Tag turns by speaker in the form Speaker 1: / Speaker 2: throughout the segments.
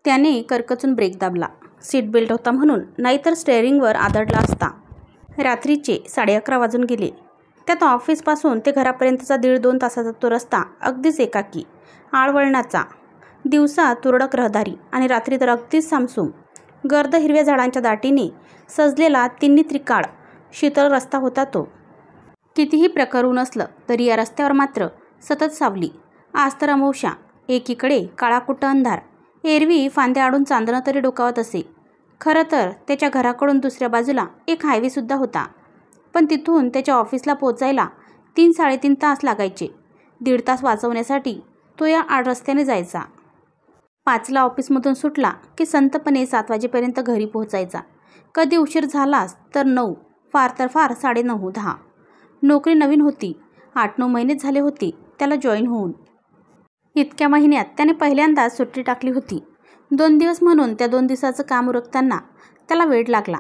Speaker 1: त्याने करकचून ब्रेक दाबला. Seat belt होता म्हणून, नाहीतर स्टेअरिंगवर आदळला असता. रात्रीचे 11:30 वाजून गेले. त्यात ऑफिसपासून ते घरापर्यंतचा 1.5-2 तासाचा तो रस्ता अगदीच एकाकी, आळवळणाचा. दिवसा तुरळक रहदारी आणि रात्री तर अगदीच सामसूम. गर्द हिरव्या झाडांच्या दाटीने सजलेला तिन्ही त्रिकाळ शीतल रस्ता होता तो. कितीही प्रखर ऊन असलं तरी या रस्त्यावर मात्र सतत सावली. आज तर अमावस्या. एकीकडे काळाकुट्ट अंधार. एरवी फांद्या आडून चांदणं तरी डोकावत असे. खरं तर त्याच्या घराकडून दुसऱ्या बाजूला एक हायवेसुद्धा होता, पण तिथून त्याच्या ऑफिसला पोचायला 3-3.5 तास लागायचे. 1.5 तास वाचवण्यासाठी तो या आड रस्त्याने जायचा. 5ला ऑफिसमधून सुटला की संतपणे 7 वाजेपर्यंत घरी पोहोचायचा. कधी उशीर झालाच तर 9, फार तर फार 9:30-10. नोकरी नवीन होती. 8-9 महिनेच झाले होते त्याला जॉईन होऊन. इतक्या महिन्यात त्याने पहिल्यांदाच सुट्टी टाकली होती. 2 दिवस म्हणून त्या 2 दिवसाचं काम उरकताना त्याला वेळ लागला.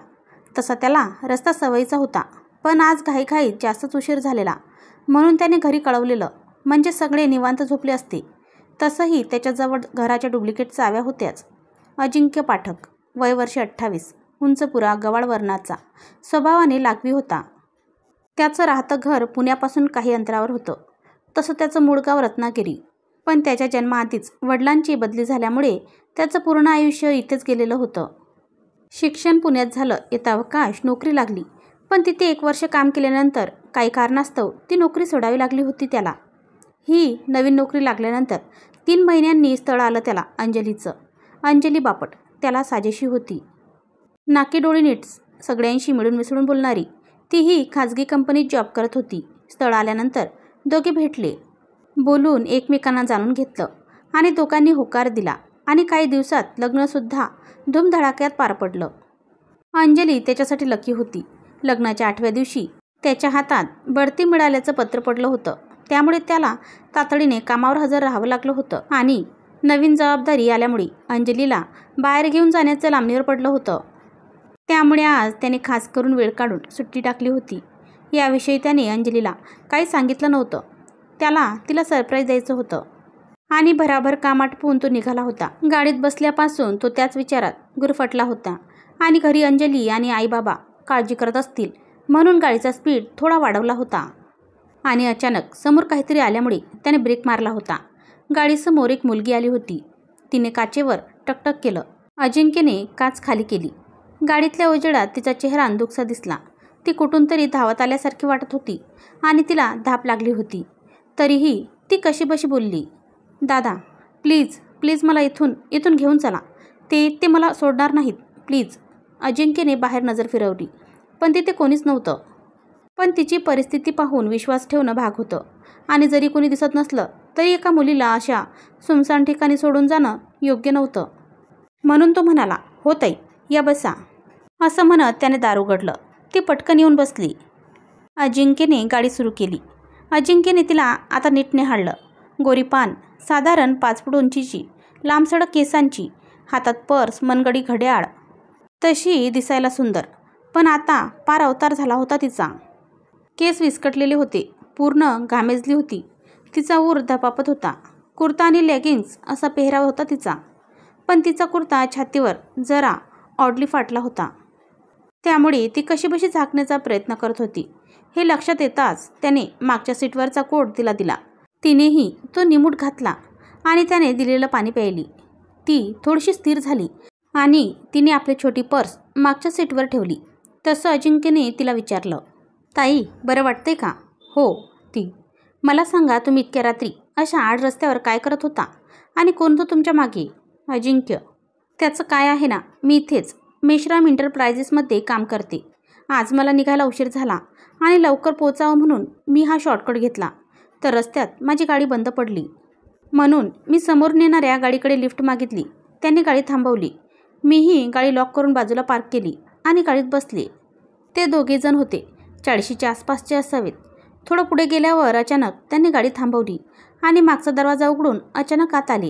Speaker 1: तसा त्याला रस्ता सवयीचा होता, पण आज घाईघाईत जास्तच उशीर झालेला म्हणून त्याने घरी कळवलेलं, म्हणजे सगळे निवांत झोपले असते. तसंही त्याच्याजवळ घराच्या डुप्लिकेट चाव्या होत्याच. अजिंक्य पाठक, वय वर्ष 28, उंचपुरा, गवाळ वर्णाचा, स्वभावाने लागवी होता. त्याचं राहतं घर पुण्यापासून काही अंतरावर होतं. तसं त्याचं मूळ गाव रत्नागिरी, पण त्याच्या जन्माआधीच वडिलांची बदली झाल्यामुळे त्याचं पूर्ण आयुष्य इथेच गेलेलं होतं. शिक्षण पुण्यात झालं. यथावकाश नोकरी लागली, पण तिथे 1 वर्ष काम केल्यानंतर काही कारणास्तव ती नोकरी सोडावी लागली होती त्याला. ही नवीन नोकरी लागल्यानंतर 3 महिन्यांनी स्थळ आलं त्याला अंजलीचं. अंजली बापट त्याला साजेशी होती. नाकीडोळी नीट सगळ्यांशी मिळून मिसळून बोलणारी. तीही खाजगी कंपनीत जॉब करत होती. स्थळ आल्यानंतर दोघे भेटले. बोलून एकमेकांना जाणून घेतलं आणि दोघांनी होकार दिला आणि काही दिवसात लग्नसुद्धा धूमधडाक्यात पार पडलं. अंजली त्याच्यासाठी लकी होती. लग्नाच्या 8व्या दिवशी त्याच्या हातात बढती मिळाल्याचं पत्र पडलं होतं. त्यामुळे त्याला तातडीने कामावर हजर राहावं लागलं होतं आणि नवीन जबाबदारी आल्यामुळे अंजलीला बाहेर घेऊन जाण्याचं लांबणीवर पडलं होतं. त्यामुळे आज त्याने खास करून वेळ काढून सुट्टी टाकली होती. याविषयी त्याने अंजलीला काही सांगितलं नव्हतं. त्याला तिला सरप्राईज द्यायचं होतं आणि भराभर काम आटपून तो निघाला होता. गाडीत बसल्यापासून तो त्याच विचारात गुरफटला होता आणि घरी अंजली आणि आईबाबा काळजी करत असतील म्हणून गाडीचा स्पीड थोडा वाढवला होता. आणि अचानक समोर काहीतरी आल्यामुळे त्याने ब्रेक मारला होता. गाडीसमोर एक मुलगी आली होती. तिने काचेवर टकटक केलं. अजिंक्यने काच खाली केली. गाडीतल्या उजेडात तिचा चेहरा अंधुकसा दिसला. ती कुठून तरी धावत आल्यासारखी वाटत होती आणि तिला धाप लागली होती. तरीही ती कशीबशी बोलली, दादा प्लीज प्लीज मला इथून घेऊन चला. ते मला सोडणार नाहीत प्लीज. अजिंक्यने बाहेर नजर फिरवली, पण तिथे कोणीच नव्हतं. पण तिची परिस्थिती पाहून विश्वास ठेवणं भाग होतं आणि जरी कोणी दिसत नसलं तरी एका मुलीला अशा सुमसान ठिकाणी सोडून जाणं योग्य नव्हतं. म्हणून तो म्हणाला, हो ताई, या बसा. असं म्हणत त्याने दार उघडलं. ती पटकन येऊन बसली. अजिंक्यने गाडी सुरू केली. अजिंक्यने तिला आता नीट निहाळलं. गोरीपान, साधारण 5 फूट उंचीची, लांबसडक केसांची, हातात पर्स, मनगडी घड्याळ. तशी दिसायला सुंदर, पण आता पार अवतार झाला होता तिचा. केस विस्कटलेले होते. पूर्ण घामेजली होती. तिचा ऊर धपापत होता. कुर्ता आणि लेगिन्स असा पेहराव होता तिचा, पण तिचा कुर्ता छातीवर जरा ऑडली फाटला होता. त्यामुळे ती कशीबशी झाकण्याचा प्रयत्न करत होती. हे लक्षात येताच त्याने मागच्या सीटवरचा कोट तिला दिला. तिनेही तो निमूट घातला आणि त्याने दिलेलं पाणी प्यायली. ती थोडीशी स्थिर झाली आणि तिने आपली छोटी पर्स मागच्या सीटवर ठेवली. तसं अजिंक्यने तिला विचारलं, ताई बरं वाटतंय का? हो. ती, मला सांगा तुम्ही इतक्या रात्री अशा आड रस्त्यावर काय करत होता आणि कोण तो तुमच्या मागे? अजिंक्य, त्याचं काय आहे ना, मी इथेच मेश्राम एंटरप्राइजेसमध्ये काम करते. आज मला निघायला उशीर झाला आणि लवकर पोचावं म्हणून मी हा शॉर्टकट घेतला, तर रस्त्यात माझी गाडी बंद पडली. म्हणून मी समोरून येणाऱ्या गाडीकडे लिफ्ट मागितली. त्यांनी गाडी थांबवली. मीही गाडी लॉक करून बाजूला पार्क केली आणि गाडीत बसले. ते दोघेजण होते. 40च्या आसपासचे असावेत. थोडं पुढे गेल्यावर अचानक त्यांनी गाडी थांबवली आणि मागचा दरवाजा उघडून अचानक आत आले.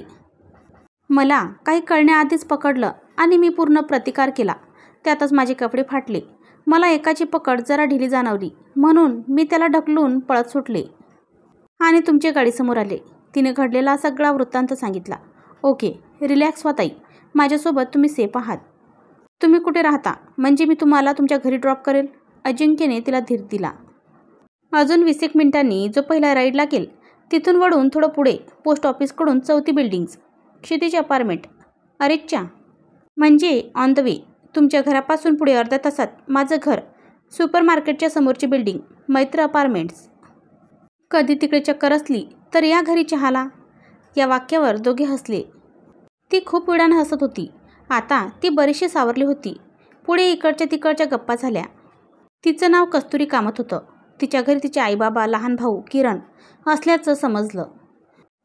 Speaker 1: मला काही कळण्याआधीच पकडलं आणि मी पूर्ण प्रतिकार केला. त्यातच माझे कपडे फाटले. मला एकाची पकड जरा ढिली जाणवली म्हणून मी त्याला ढकलून पळत सुटले आणि तुमच्या गाडीसमोर आले. तिने घडलेला सगळा वृत्तांत सांगितला. ओके, रिलॅक्स व्हा ताई. माझ्यासोबत तुम्ही सेफ आहात. तुम्ही कुठे राहता म्हणजे मी तुम्हाला तुमच्या घरी ड्रॉप करेल. अजिंक्यने तिला धीर दिला. अजून 20 मिनिटांनी जो पहिला राईड लागेल तिथून वळून थोडं पुढे पोस्ट ऑफिसकडून 4थी बिल्डिंग्स, क्षितिज अपार्टमेंट. अरेच्चा, म्हणजे ऑन द वे. तुमच्या घरापासून पुढे अर्ध्या तासात माझं घर, सुपरमार्केटच्या समोरची बिल्डिंग, मैत्र अपार्टमेंट्स. कधी तिकडे चक्कर असली तर या घरी चहाला. या वाक्यावर दोघे हसले. ती खूप वेळानं हसत होती. आता ती बरीचशी सावरली होती. पुढे इकडच्या तिकडच्या गप्पा झाल्या. तिचं नाव कस्तुरी कामत होतं. तिच्या घरी तिचे आईबाबा, लहान भाऊ किरण असल्याचं समजलं.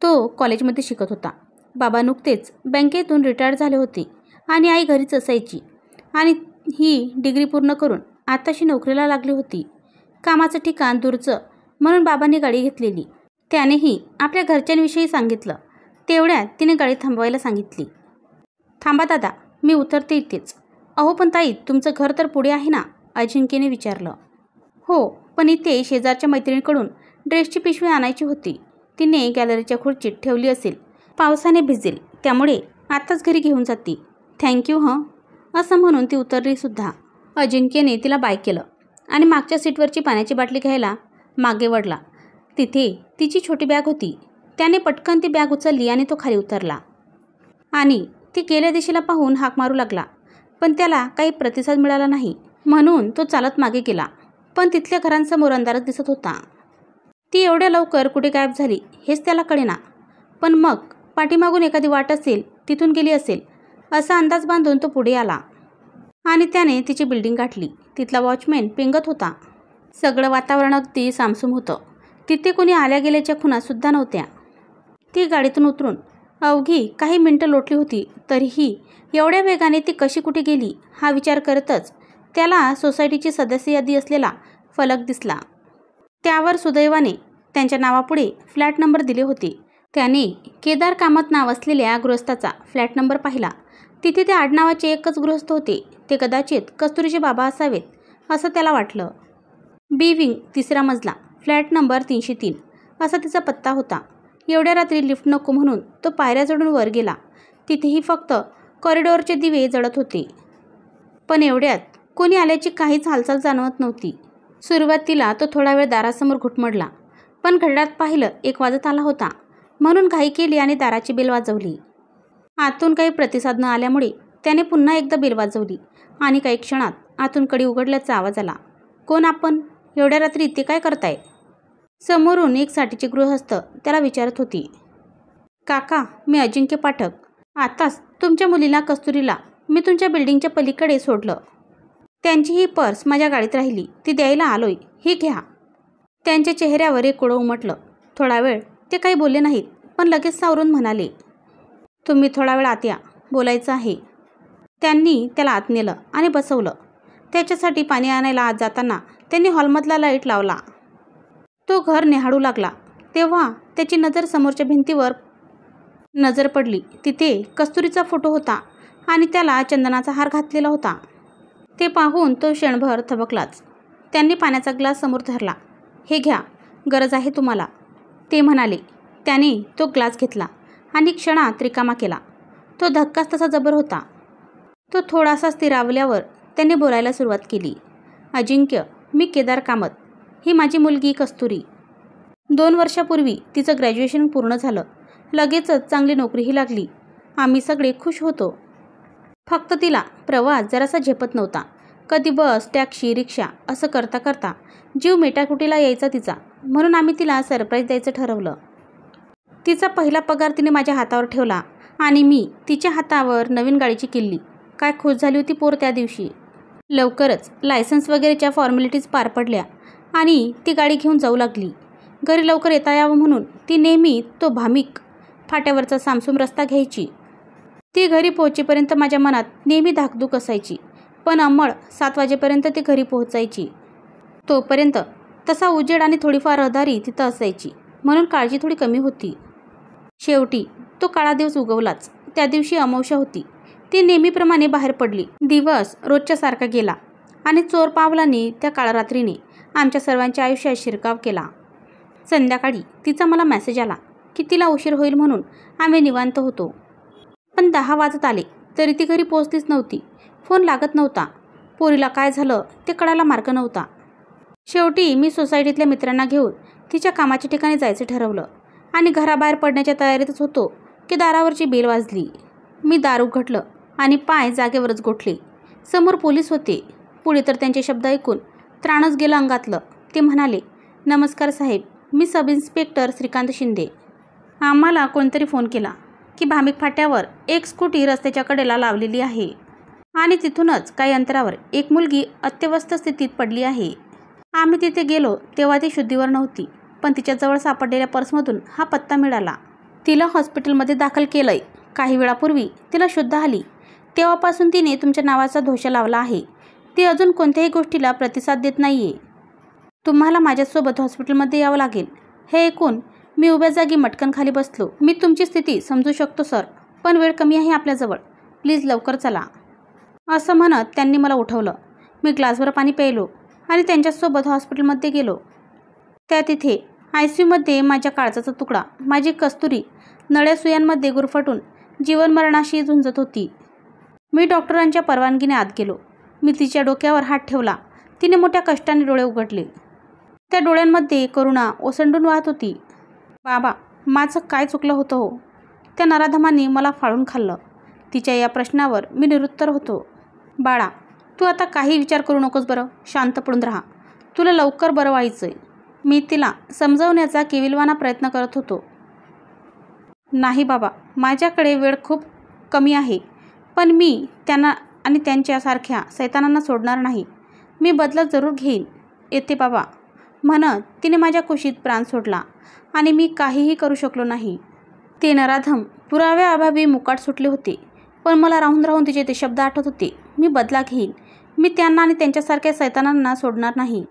Speaker 1: तो कॉलेजमध्ये शिकत होता. बाबा नुकतेच बँकेतून रिटायर झाले होते आणि आई घरीच असायची. आणि ही डिग्री पूर्ण करून आताशी नोकरीला लागली होती. कामाचं ठिकाण दूरचं म्हणून बाबांनी गाडी घेतलेली. त्यानेही आपल्या घरच्यांविषयी सांगितलं. तेवढ्यात तिने गाडी थांबवायला सांगितली. थांबा दादा, मी उतरते इथेच. अहो पण ताई, तुमचं घर तर पुढे आहे ना, अजिंक्यने विचारलं. हो, पण इथे शेजारच्या मैत्रिणीकडून ड्रेसची पिशवी आणायची होती. तिने गॅलरीच्या खुर्चीत ठेवली असेल. पावसाने भिजेल, त्यामुळे आत्ताच घरी घेऊन जाते. थँक्यू हं, असं म्हणून ती उतरलीसुद्धा. अजिंक्यने तिला बाय केलं आणि मागच्या सीटवरची पाण्याची बाटली घ्यायला मागे वळला. तिथे तिची छोटी बॅग होती. त्याने पटकन ती बॅग उचलली आणि तो खाली उतरला आणि ती गेल्या दिशेला पाहून हाक मारू लागला. पण त्याला काही प्रतिसाद मिळाला नाही, म्हणून तो चालत मागे गेला. पण तिथल्या घरांसमोर अंधारच दिसत होता. ती एवढ्या लवकर कुठे गायब झाली हेच त्याला कळेना. पण मग पाठीमागून एखादी वाट असेल, तिथून गेली असेल असा अंदाज बांधून तो पुढे आला आणि त्याने तिची बिल्डिंग गाठली. तिथला वॉचमॅन पेंगत होता. सगळं वातावरण अगदी सामसूम होतं. तिथे कोणी आल्या गेल्याच्या खुणासुद्धा नव्हत्या. ती गाडीतून उतरून अवघी काही मिनिटं लोटली होती. तरीही एवढ्या वेगाने ती कशी कुठे गेली हा विचार करतच त्याला सोसायटीची सदस्य यादी असलेला फलक दिसला. त्यावर सुदैवाने त्यांच्या नावापुढे फ्लॅट नंबर दिले होते. त्याने केदार कामत नाव असलेल्या गृहस्थाचा फ्लॅट नंबर पाहिला. तिथे त्या आडनावाचे एकच गृहस्थ होते. ते कदाचित कस्तुरीचे बाबा असावेत असं त्याला वाटलं. बी विंग, 3रा मजला, फ्लॅट नंबर 303 असा तिचा पत्ता होता. एवढ्या रात्री लिफ्ट नको म्हणून तो पायऱ्या चढून वर गेला. तिथेही फक्त कॉरिडॉरचे दिवे जळत होते. पण एवढ्यात कोणी आल्याची काहीच हालचाल जाणवत नव्हती. सुरुवातीला तो थोडा वेळ दारासमोर घुटमडला. पण घड्याळात पाहिलं 1 वाजत आला होता, म्हणून घाई केली आणि दाराची बेल वाजवली. आतून काही प्रतिसाद न आल्यामुळे त्याने पुन्हा एकदा बेल वाजवली आणि काही क्षणात आतून कडी उघडल्याचा आवाज आला. कोण आपण? एवढ्या रात्री इथे काय करताय? समोरून एक साठीची गृहस्थ त्याला विचारत होती. काका, मी अजिंक्य पाठक. आताच तुमच्या मुलीला कस्तुरीला मी तुमच्या बिल्डिंगच्या पलीकडे सोडलं. त्यांची ही पर्स माझ्या गाडीत राहिली, ती द्यायला आलोय. ही घ्या. त्यांच्या चेहऱ्यावर एक कोडं उमटलं. थोडा वेळ ते काही बोलले नाहीत, पण लगेच सावरून म्हणाले, तुम्ही थोडा वेळ आत या, बोलायचं आहे. त्यांनी त्याला आत नेलं आणि बसवलं. त्याच्यासाठी पाणी आणायला आत जाताना त्यांनी हॉलमधला लाईट लावला. तो घर निहाळू लागला. तेव्हा त्याची नजर समोरच्या भिंतीवर नजर पडली. तिथे कस्तुरीचा फोटो होता आणि त्याला चंदनाचा हार घातलेला होता. ते पाहून तो क्षणभर थबकलाच. त्यांनी पाण्याचा ग्लास समोर धरला. हे घ्या, गरज आहे तुम्हाला, ते म्हणाले. त्याने तो ग्लास घेतला आणि क्षणात रिकामा केला. तो धक्काच तसा जबर होता. तो थोडासा स्थिरावल्यावर त्याने बोलायला सुरुवात केली. अजिंक्य, मी केदार कामत. ही माझी मुलगी कस्तुरी. 2 वर्षापूर्वी तिचं ग्रॅज्युएशन पूर्ण झालं. लगेचच चांगली नोकरीही लागली. आम्ही सगळे खुश होतो. फक्त तिला प्रवास जरासा झेपत नव्हता. कधी बस, टॅक्सी, रिक्षा असं करता करता जीव मेटाकुटीला यायचा तिचा. म्हणून आम्ही तिला सरप्राईज द्यायचं ठरवलं. तिचा पहिला पगार तिने माझ्या हातावर ठेवला आणि मी तिच्या हातावर नवीन गाडीची किल्ली. काय खुश झाली होती पोर त्या दिवशी. लवकरच लायसन्स वगैरेच्या फॉर्मॅलिटीज पार पडल्या आणि ती गाडी घेऊन जाऊ लागली. घरी लवकर येता यावं म्हणून ती नेहमी तो भामिक फाट्यावरचा सामसूम रस्ता घ्यायची. ती घरी पोहोचेपर्यंत माझ्या मनात नेहमी धाकधूक असायची. पण अंमळ 7 वाजेपर्यंत ती घरी पोहोचायची. तोपर्यंत तसा उजेड आणि थोडीफार रहदारी तिथं असायची, म्हणून काळजी थोडी कमी होती. शेवटी तो काळा दिवस उगवलाच. त्या दिवशी अमावस्या होती. ती नेहमीप्रमाणे बाहेर पडली. दिवस रोजच्यासारखा गेला आणि चोर पावलांनी त्या काळरात्रीने आमच्या सर्वांच्या आयुष्यात शिरकाव केला. संध्याकाळी तिचा मला मेसेज आला की तिला उशीर होईल म्हणून आम्ही निवांत होतो. पण 10 वाजत आले तरी ती घरी पोहोचलीच नव्हती. फोन लागत नव्हता. पोरीला काय झालं ते कळायला मार्ग नव्हता. शेवटी मी सोसायटीतल्या मित्रांना घेऊन तिच्या कामाच्या ठिकाणी जायचं ठरवलं आणि घराबाहेर पडण्याच्या तयारीतच होतो की दारावरची बेल वाजली. मी दार उघडलं आणि पाय जागेवरच गोठले. समोर पोलीस होते. पुढे तर त्यांचे शब्द ऐकून त्राणच गेलं अंगातलं. ते म्हणाले, नमस्कार साहेब, मी सब इन्स्पेक्टर श्रीकांत शिंदे. आम्हाला कोणतरी फोन केला की भामिक फाट्यावर एक स्कूटी रस्त्याच्या कडेला लावलेली आहे आणि तिथूनच काही अंतरावर एक मुलगी अत्यवस्थ स्थितीत पडली आहे. आम्ही तिथे गेलो तेव्हा ती शुद्धीवर नव्हती, पण तिच्याजवळ सापडलेल्या पर्समधून हा पत्ता मिळाला. तिला हॉस्पिटलमध्ये दाखल केलंय. काही वेळापूर्वी तिला शुद्ध आली. तेव्हापासून तिने तुमच्या नावाचा दोष लावला आहे. ती अजून कोणत्याही गोष्टीला प्रतिसाद देत नाहीये. तुम्हाला माझ्यासोबत हॉस्पिटलमध्ये यावं लागेल. हे ऐकून मी उभ्या जागी मटकन खाली बसलो. मी तुमची स्थिती समजू शकतो सर, पण वेळ कमी आहे आपल्याजवळ. प्लीज लवकर चला. असं म्हणत त्यांनी मला उठवलं. मी ग्लासभर पाणी प्यायलो आणि त्यांच्यासोबत हॉस्पिटलमध्ये गेलो. त्या तिथे ICUमध्ये माझ्या काळजाचा तुकडा, माझी कस्तुरी नळ्या सुयांमध्ये गुरफटून जीवनमरणाशी झुंजत होती. मी डॉक्टरांच्या परवानगीने आत गेलो. मी तिच्या डोक्यावर हात ठेवला. तिने मोठ्या कष्टाने डोळे उघडले. त्या डोळ्यांमध्ये करुणा ओसंडून वाहत होती. बाबा, माझं काय चुकलं होतं हो? त्या नराधमांनी मला फाळून खाल्लं. तिच्या या प्रश्नावर मी निरुत्तर होतो. बाळा, तू आता काही विचार करू नकोस बरं. शांत पडून राहा. तुला लवकर बरं व्हायचंय. मी तिला समजावण्याचा केविलवाना प्रयत्न करत होतो. नाही बाबा, माझ्याकडे वेळ खूप कमी आहे, पण मी त्यांना आणि त्यांच्यासारख्या सैतानांना सोडणार नाही. मी बदला जरूर घेईन. येते बाबा, म्हणत तिने माझ्या कुशीत प्राण सोडला आणि मी काहीही करू शकलो नाही. ते नराधम पुराव्याअभावी मुकाट सुटले होते, पण मला राहून राहून तिचे ते शब्द आठवत होते. मी बदला घेईन. मी त्यांना आणि त्यांच्यासारख्या सैतानांना सोडणार नाही.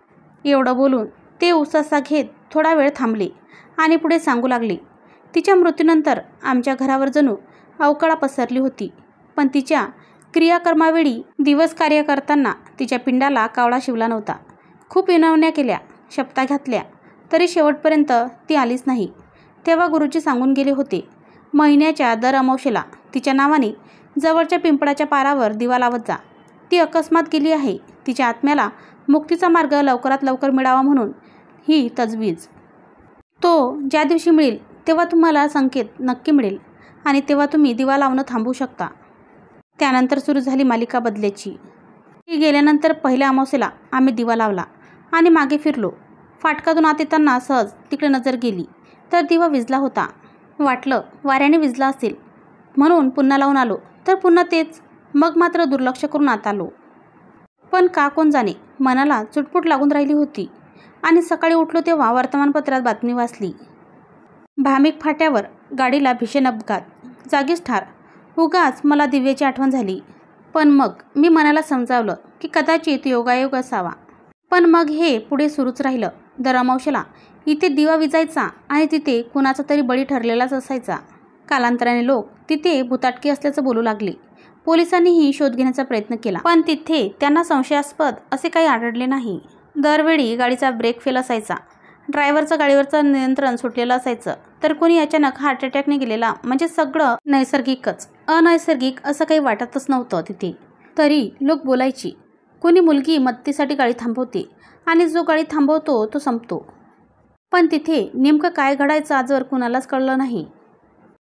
Speaker 1: एवढं बोलून ते उसासा घेत थोडा वेळ थांबले आणि पुढे सांगू लागले. तिच्या मृत्यूनंतर आमच्या घरावर जणू अवकळा पसरली होती, पण तिच्या क्रियाकर्मावेळी दिवस कार्य करताना तिच्या पिंडाला कावळा शिवला नव्हता. खूप विनवण्या केल्या, शपथा घातल्या, तरी शेवटपर्यंत ती आलीच नाही. तेव्हा गुरुजी सांगून गेले होते, महिन्याच्या दर अमावस्येला तिच्या नावाने जवळच्या पिंपळाच्या पारावर दिवा लावत जा. ती अकस्मात गेली आहे. तिच्या आत्म्याला मुक्तीचा मार्ग लवकरात लवकर मिळावा म्हणून ही तजवीज. तो ज्या दिवशी मिळेल तेव्हा तुम्हाला संकेत नक्की मिळेल आणि तेव्हा तुम्ही दिवा लावणं थांबवू शकता. त्यानंतर सुरू झाली मालिका बदल्याची. ती गेल्यानंतर पहिल्या अमावस्येला आम्ही दिवा लावला आणि मागे फिरलो. फाटकातून आत येताना सहज तिकडे नजर गेली तर दिवा विझला होता. वाटलं वाऱ्याने विझला असेल म्हणून पुन्हा लावून आलो, तर पुन्हा तेच. मग मात्र दुर्लक्ष करून आत आलो. पण का कोण जाणे, मनाला चुटपुट लागून राहिली होती आणि सकाळी उठलो तेव्हा वर्तमानपत्रात बातमी वाचली. भामिक फाट्यावर गाडीला भीषण अपघात, जागीच ठार. उगाच मला दिव्याची आठवण झाली. पण मग मी मनाला समजावलं की कदाचित योगायोग असावा. पण मग हे पुढे सुरूच राहिलं. दर अमावस्येला इथे दिवा विजायचा आणि तिथे कुणाचा तरी बळी ठरलेलाच असायचा. कालांतराने लोक तिथे भुताटकी असल्याचं बोलू लागले. पोलिसांनीही शोध घेण्याचा प्रयत्न केला, पण तिथे त्यांना संशयास्पद असे काही आढळले नाही. दरवेळी गाडीचा ब्रेक फेल असायचा, ड्रायव्हरचं गाडीवरचं नियंत्रण सुटलेलं असायचं, तर कोणी अचानक हार्ट अटॅकने गेलेला. म्हणजे सगळं नैसर्गिकच. अनैसर्गिक असं काही वाटतच नव्हतं तिथे. तरी लोक बोलायची, कोणी मुलगी मदतीसाठी गाडी थांबवते आणि जो गाडी थांबवतो तो संपतो. पण तिथे नेमकं काय घडायचं आजवर कुणालाच कळलं नाही.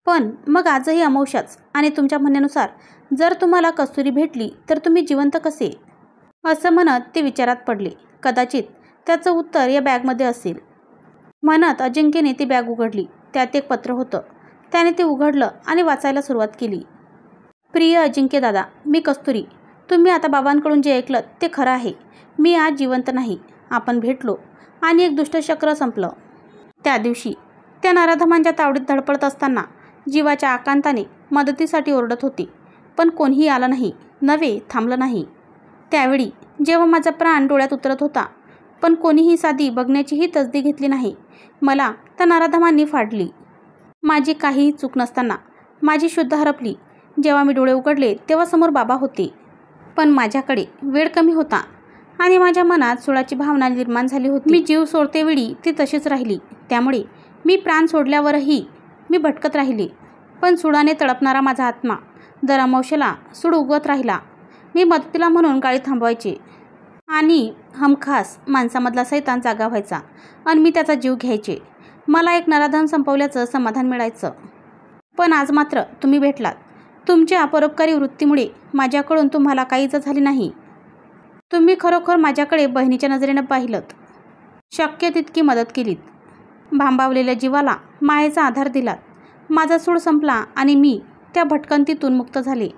Speaker 1: पण मग आजही अमावस्याच आणि तुमच्या म्हणण्यानुसार जर तुम्हाला कस्तुरी भेटली तर तुम्ही जिवंत कसे, असं म्हणत ते विचारात पडले. कदाचित त्याचं उत्तर या बॅगमध्ये असेल म्हणत अजिंक्यने ती बॅग उघडली. त्यात एक पत्र होतं. त्याने ते उघडलं आणि वाचायला सुरुवात केली. प्रिय अजिंक्य दादा, मी कस्तुरी. तुम्ही आता बाबांकडून जे ऐकलं ते खरं आहे. मी आज जिवंत नाही. आपण भेटलो आणि एक दुष्टचक्र संपलं. त्या दिवशी त्या नराधमांच्या तावडीत धडपडत असताना जीवाच्या आकांताने मदतीसाठी ओरडत होते, पण कोणीही आलं नाही, नव्हे थांबलं नाही. त्यावेळी जेव्हा माझा प्राण डोळ्यात उतरत होता, पण कोणीही साधी बघण्याचीही तसदी घेतली नाही. मला त्या नराधमांनी फाडली. माझी काहीही चूक नसताना माझी शुद्ध हरपली. जेव्हा मी डोळे उघडले तेव्हा समोर बाबा होते, पण माझ्याकडे वेळ कमी होता आणि माझ्या मनात सुळाची भावना निर्माण झाली होती. मी जीव सोडतेवेळी ती तशीच राहिली. त्यामुळे मी प्राण सोडल्यावरही मी भटकत राहिले. पण सुळाने तळपणारा माझा आत्मा दर अमावस्येला सूड उगवत राहिला. मी मदतीला म्हणून गाडी थांबवायची आणि हमखास माणसामधला सैतान जागा व्हायचा आणि मी त्याचा जीव घ्यायचे. मला एक नराधम संपवल्याचं समाधान मिळायचं. पण आज मात्र तुम्ही भेटलात. तुमच्या परोपकारी वृत्तीमुळे माझ्याकडून तुम्हाला काही इजा झाली नाही. तुम्ही खरोखर माझ्याकडे बहिणीच्या नजरेनं पाहिलंत. शक्य तितकी मदत केलीत. भांबावलेल्या जीवाला मायेचा आधार दिलात. माझा सूड संपला आणि मी त्या भटकंतीतून मुक्त झाले.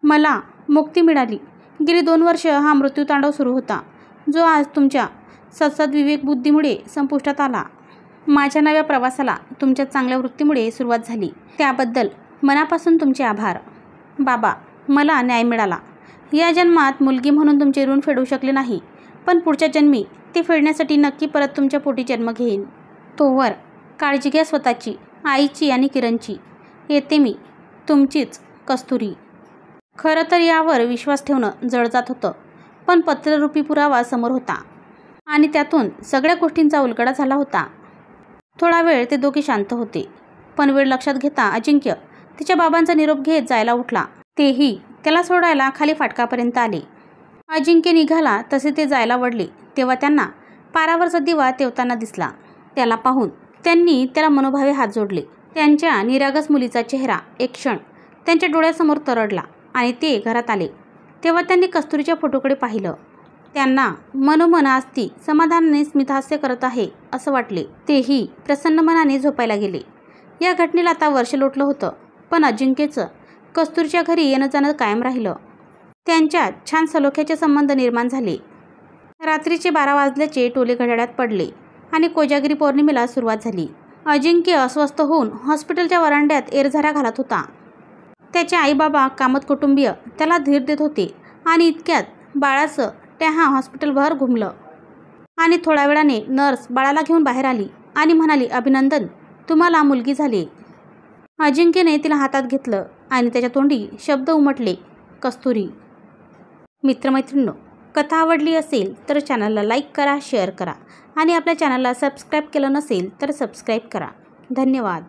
Speaker 1: मला मुक्ती मिळाली. गेली 2 वर्ष हा मृत्यूतांडव सुरू होता, जो आज तुमच्या सद्सद विवेक बुद्धीमुळे संपुष्टात आला. माझ्या नव्या प्रवासाला तुमच्या चांगल्या वृत्तीमुळे सुरुवात झाली. त्याबद्दल मनापासून तुमचे आभार. बाबा, मला न्याय मिळाला. या जन्मात मुलगी म्हणून तुमचे ऋण फेडू शकले नाही, पण पुढच्या जन्मी ते फेडण्यासाठी नक्की परत तुमच्या पोटी जन्म घेईन. तोवर काळजी घ्या स्वतःची, आईची आणि किरणची. येते मी, तुमचीच कस्तुरी. खरं तर यावर विश्वास ठेवणं जड जात होतं, पण पत्ररूपी पुरावा समोर होता आणि त्यातून सगळ्या गोष्टींचा उलगडा झाला होता. थोडा वेळ ते दोघे शांत होते, पण वेळ लक्षात घेता अजिंक्य तिच्या बाबांचा निरोप घेत जायला उठला. तेही त्याला सोडायला खाली फाटकापर्यंत आले. अजिंक्य निघाला तसे ते जायला वळले तेव्हा त्यांना पारावरचा दिवा तेवताना दिसला. त्याला पाहून त्यांनी त्याला मनोभावे हात जोडले. त्यांच्या निरागस मुलीचा चेहरा एक क्षण त्यांच्या डोळ्यासमोर तरळला आणि ते घरात आले तेव्हा त्यांनी कस्तुरीच्या फोटोकडे पाहिलं. त्यांना मनोमन आज ती समाधानाने स्मितहास्य करत आहे असं वाटले. तेही प्रसन्न मनाने झोपायला गेले. या घटनेला आता वर्ष लोटलं होतं, पण अजिंक्यचं कस्तुरीच्या घरी येणं जाणं कायम राहिलं. त्यांच्यात छान सलोख्याचे संबंध निर्माण झाले. रात्रीचे 12 वाजल्याचे टोले घड्याळात पडले आणि कोजागिरी पौर्णिमेला सुरुवात झाली. अजिंक्य अस्वस्थ होऊन हॉस्पिटलच्या वरांड्यात एरझाऱ्या घालत होता. त्याचे आईबाबा कामत कुटुंबीय त्याला धीर देत होते आणि इतक्यात बाळाचं ट्याहा हॉस्पिटलभर घुमलं आणि थोड्या वेळाने नर्स बाळाला घेऊन बाहेर आली आणि म्हणाली, अभिनंदन, तुम्हाला मुलगी झाली. अजिंक्यने तिला हातात घेतलं आणि त्याच्या तोंडी शब्द उमटले, कस्तुरी. मित्रमैत्रिणींनो, कथा आवडली असेल तर चॅनलला लाईक करा, शेअर करा आणि आपल्या चॅनलला सबस्क्राईब केलं नसेल तर सबस्क्राईब करा. धन्यवाद.